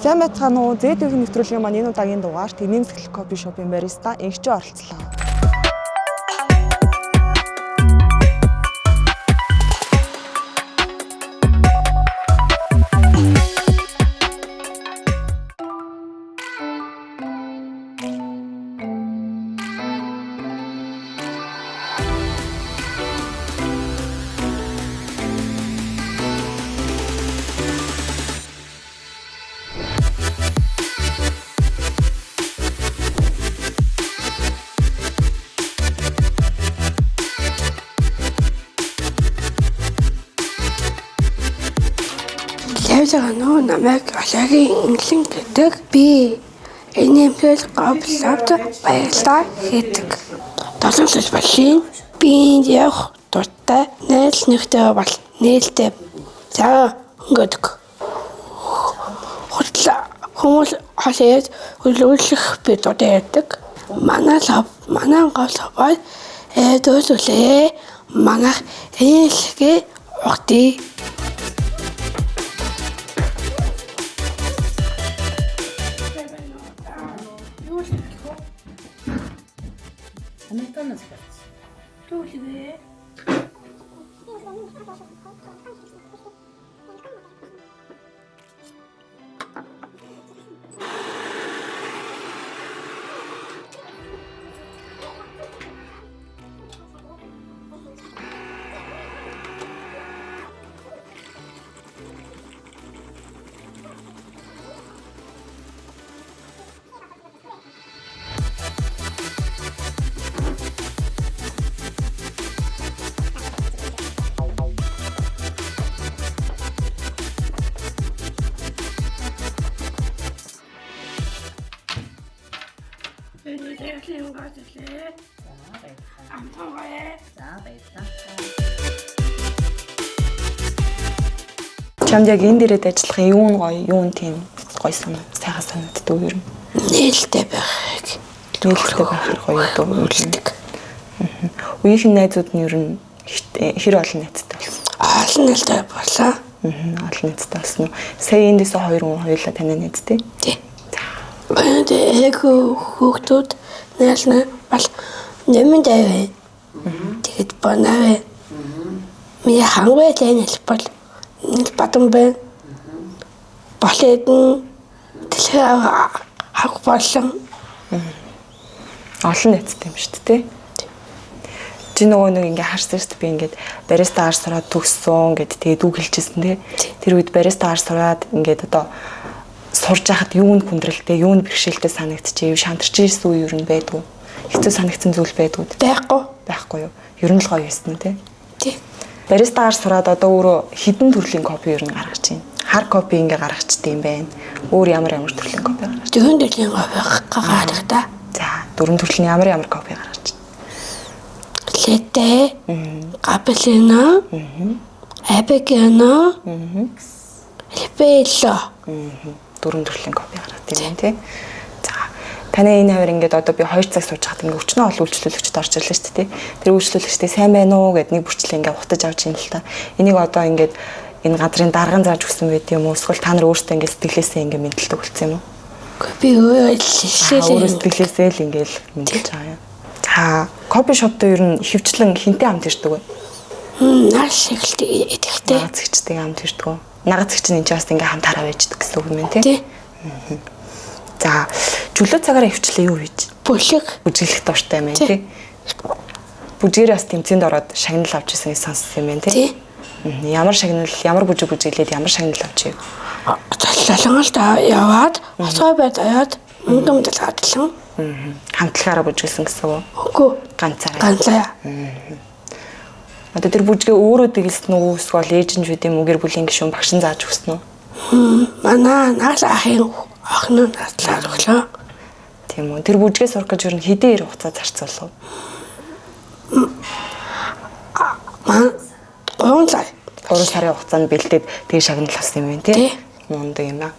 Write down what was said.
Сайн байцгаана уу? Z-ийн нэвтрүүлгийн маань энэ удаагийн дугаарт нэмсгэл кофе шопын бариста Инхчо оролцлоо. Левзаано намайг Алагийн инглин гэдэг. Би энэ нэмсгэл гоблавд баярлалаа гэдэг. Долоонсож болшин. Би явах дуртай найз нөхдөд бол нээлттэй цаа өнгөдөг. Хутлаа хүмүүс хасаад хөлөөлөх би дуртай байдаг. Манай говлов бол дөөсөлөө манайх ээлхээ ухтыг. Американаас гарч. Түлхээ. Энийг гацлээ. Амтгая. За баярлалаа. Чамд яг энэ дээрээ ажиллах юу нь гоё, юу нь тийм гоё сайхан санагддаг юу юм? Нээлттэй байх. Нээлттэй байх гоё дуу үлддэг. Үеийн найзууд нь ер нь хэр олон найзтай болсон? Олон найзтай болоо. Олон найзтай болсон уу? Сая эндээс хоёр хүн хоёулаа таны найзтай? Тий. Хүүхдүүд нээлнэ бол нэмэн дэвэ. Тэгэд банаа. Ми хангай тэнэл бол нэг батан байна. Болоод дэлхий хаг болсон. Олон найзтай юм шүү дээ. Чи нөгөө нэг ингээ харсан шүү дээ. Би ингээд бариста ар сураад төгссөн гэд тэгээд үг хэлчихсэн тий. Тэр үед бариста ар сураад ингээд одоо сурж байхад юунд хүндрэлтэй, юунд бэрхшээлтэй санагдчихээ, шантарч ирсэн үе юу юм байдгүй. Хэцүү санагдсан зүйл байдгүй. Байхгүй юу? Ер нь л гоё байсан үү те? Тий. Баристагаар сураад одоо өөрөө хідэн төрлийн кофе ер нь гаргаж байна. Хар кофе ингээ гаргачдсан юм байна. Өөр ямар төрлийн кофе гаргаж. Дөрөв төрлийн кофе гаргадаг та. За, дөрөв төрлийн ямар кофе гаргаж. Латте, капучино, американо, эспрессо. Дөрөв төрлийн кофе гаргадаг юм тий. За, таны энэ хавар ингээд одоо би 2 цаг сууж хаад ингээд өчнөө ол үйлчлүүлэгчд орж ирлээ шүү дээ. Тэр үйлчлүүлэгчтэй сайн байна уу гэд нэг бүрчлээ ингээд утаж авч юм л та. Энийг одоо ингээд энэ газрын дарган зааж өгсөн байт юм уу? Эсвэл та нар өөрсдөө ингээд сэтгэлээсээ ингээд мэдлэг үлдсэн юм уу? Би өөрөө сэтгэлээсээ л ингээд мэдлж байгаа юм. За, кофе шоптой ер нь хөвчлэн хинтээ хамт ирдэг үү? Наас ихтэй идэхтэй. Нагаз зэгчтэй хамт ирдэг үү? Нагаз зэгч нь энэ ч бас ингээд хамт хараа байждаг гэсэн үг юм тий. За, чөлөө цагаараа хөвчлээ юу хийж? Бүжиглэх дуртай юм тий. Бүжгээр бас тэмцээнд ороод шагнал авч ирсэн гэж сонссон юм байна тий. Ямар шагнал, ямар бүжиглээд ямар шагнал авч ив? Залгалт яваад, асгаа байд аваад мөнгө авчлаа. Хамтлагаараа бүжгэлсэн гэсэн үү? Үгүй. Ганцаараа. Одоо тэр бүжгээ өөрөө дэглэсэн үү? Эсвэл ээж нь шүү дээ мөгөр бүлийн гишүүн багшин зааж өгсөн үү? Манай наал ахын охин нь наслаад өглөө. Тийм үү. Тэр бүжгээ сурах гэж ер нь хэдэн ир хугацаа зарцуулав? 3 сарын хугацаанд бэлдээд тэгээ шагнал авсан юм байна тий. Мундаг юм аа.